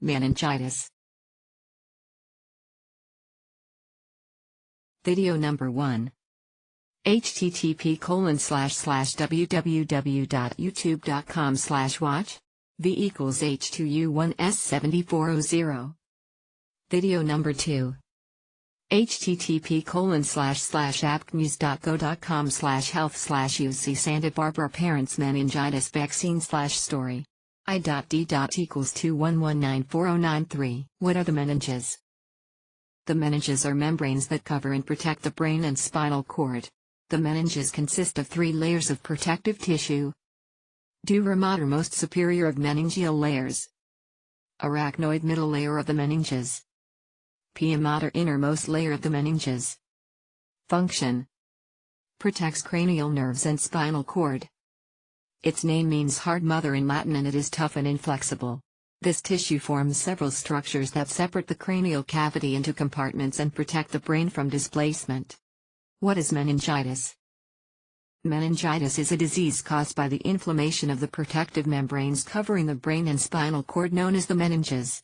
Meningitis. Video number 1. http://www.youtube.com/watch v equals h2u1s7400. Video number 2. http://appnews.go.com/health/UC Santa Barbara Parents Meningitis Vaccine/story. I.D. equals 211940993. What are the meninges? The meninges are membranes that cover and protect the brain and spinal cord. The meninges consist of 3 layers of protective tissue. Dura mater most superior of meningeal layers. Arachnoid middle layer of the meninges. Pia mater innermost layer of the meninges. Function: protects cranial nerves and spinal cord. Its name means hard mother in Latin and it is tough and inflexible. This tissue forms several structures that separate the cranial cavity into compartments and protect the brain from displacement. What is meningitis? Meningitis is a disease caused by the inflammation of the protective membranes covering the brain and spinal cord known as the meninges.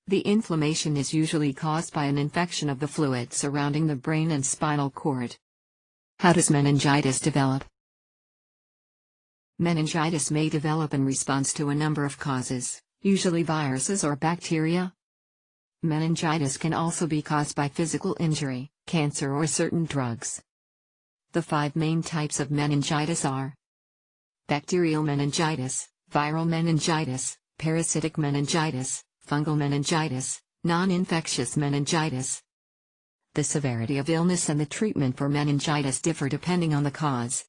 The inflammation is usually caused by an infection of the fluid surrounding the brain and spinal cord. How does meningitis develop? Meningitis may develop in response to a number of causes, usually viruses or bacteria. Meningitis can also be caused by physical injury, cancer or certain drugs. The 5 main types of meningitis are: bacterial meningitis, viral meningitis, parasitic meningitis, fungal meningitis, non-infectious meningitis. The severity of illness and the treatment for meningitis differ depending on the cause.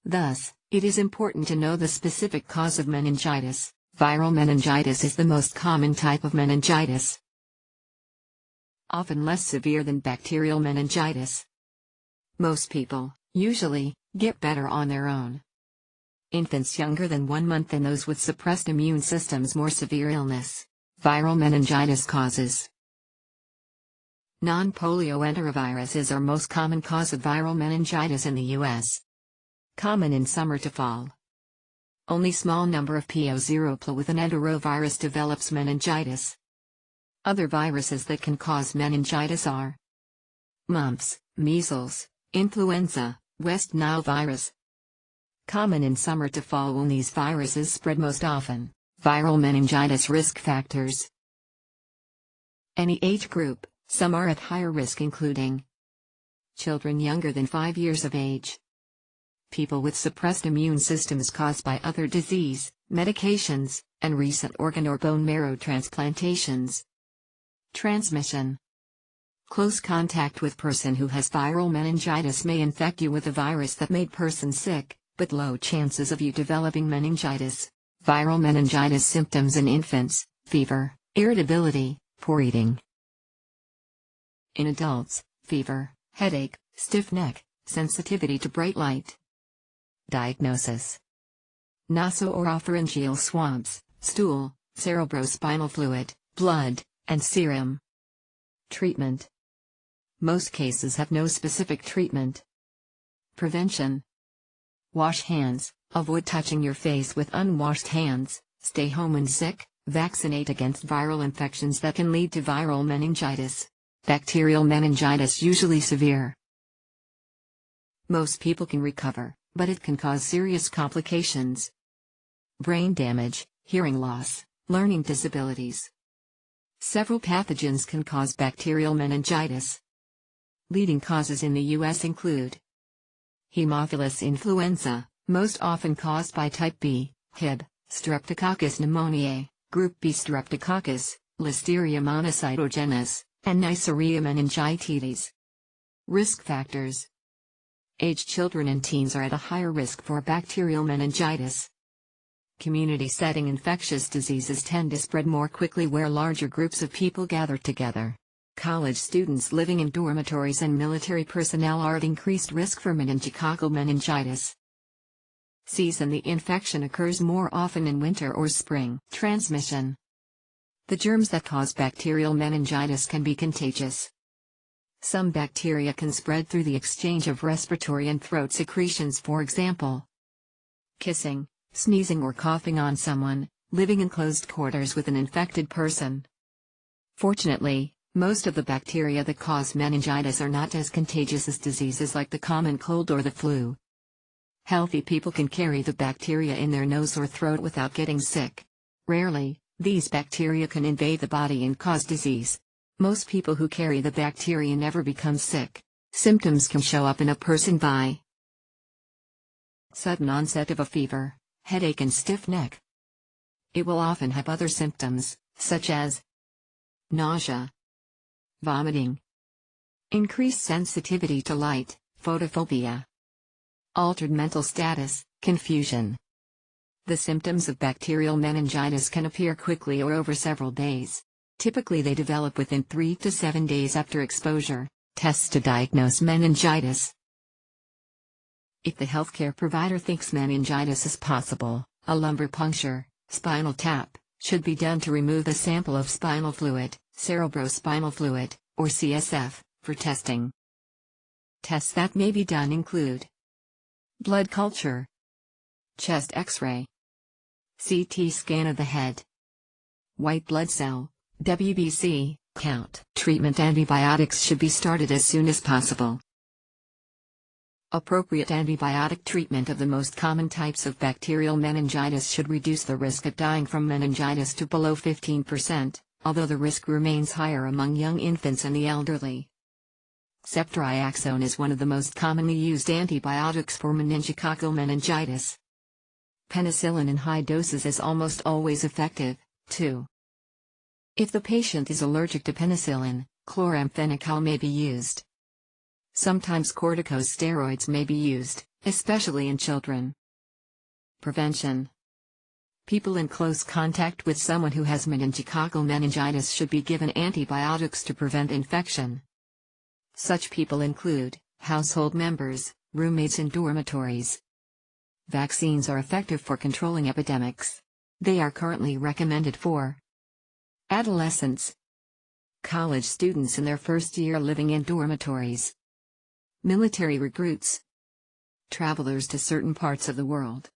Thus, it is important to know the specific cause of meningitis. Viral meningitis is the most common type of meningitis, often less severe than bacterial meningitis. Most people, usually, get better on their own. Infants younger than 1 month and those with suppressed immune systems more severe illness. Viral meningitis causes: non-polio enteroviruses are most common cause of viral meningitis in the U.S. Common in summer to fall. Only small number of P0 with an enterovirus develops meningitis. Other viruses that can cause meningitis are mumps, measles, influenza, West Nile virus. Common in summer to fall when these viruses spread most often. Viral meningitis risk factors. Any age group, some are at higher risk including children younger than 5 years of age, people with suppressed immune systems caused by other disease, medications, and recent organ or bone marrow transplantations. Transmission: close contact with person who has viral meningitis may infect you with a virus that made person sick, but low chances of you developing meningitis. Viral meningitis symptoms in infants: fever, irritability, poor eating. In adults: fever, headache, stiff neck, sensitivity to bright light. Diagnosis: nasopharyngeal swabs, stool, cerebrospinal fluid, blood, and serum. Treatment: most cases have no specific treatment. Prevention: wash hands, avoid touching your face with unwashed hands, stay home when sick, vaccinate against viral infections that can lead to viral meningitis. Bacterial meningitis usually severe. Most people can recover, but it can cause serious complications. Brain damage, hearing loss, learning disabilities. Several pathogens can cause bacterial meningitis. Leading causes in the U.S. include Haemophilus influenza, most often caused by type B, Hib, Streptococcus pneumoniae, Group B Streptococcus, Listeria monocytogenes, and Neisseria meningitidis. Risk factors: aged children and teens are at a higher risk for bacterial meningitis. Community setting infectious diseases tend to spread more quickly where larger groups of people gather together. College students living in dormitories and military personnel are at increased risk for meningococcal meningitis. Season: the infection occurs more often in winter or spring. Transmission: the germs that cause bacterial meningitis can be contagious. Some bacteria can spread through the exchange of respiratory and throat secretions, for example, kissing, sneezing or coughing on someone, living in closed quarters with an infected person. Fortunately, most of the bacteria that cause meningitis are not as contagious as diseases like the common cold or the flu. Healthy people can carry the bacteria in their nose or throat without getting sick. Rarely, these bacteria can invade the body and cause disease. Most people who carry the bacteria never become sick. Symptoms can show up in a person by sudden onset of a fever, headache and stiff neck. It will often have other symptoms, such as nausea, vomiting, increased sensitivity to light, photophobia, altered mental status, confusion. The symptoms of bacterial meningitis can appear quickly or over several days. Typically they develop within 3 to 7 days after exposure. Tests to diagnose meningitis. If the healthcare provider thinks meningitis is possible, a lumbar puncture, spinal tap, should be done to remove a sample of spinal fluid, cerebrospinal fluid, or CSF, for testing. Tests that may be done include blood culture, chest X-ray, CT scan of the head, white blood cell, WBC, count. Treatment: antibiotics should be started as soon as possible. Appropriate antibiotic treatment of the most common types of bacterial meningitis should reduce the risk of dying from meningitis to below 15%, although the risk remains higher among young infants and the elderly. Ceftriaxone is one of the most commonly used antibiotics for meningococcal meningitis. Penicillin in high doses is almost always effective, too. If the patient is allergic to penicillin, chloramphenicol may be used. Sometimes corticosteroids may be used, especially in children. Prevention. People in close contact with someone who has meningococcal meningitis should be given antibiotics to prevent infection. Such people include household members, roommates and dormitories. Vaccines are effective for controlling epidemics. They are currently recommended for adolescents, college students in their first year living in dormitories, military recruits, travelers to certain parts of the world.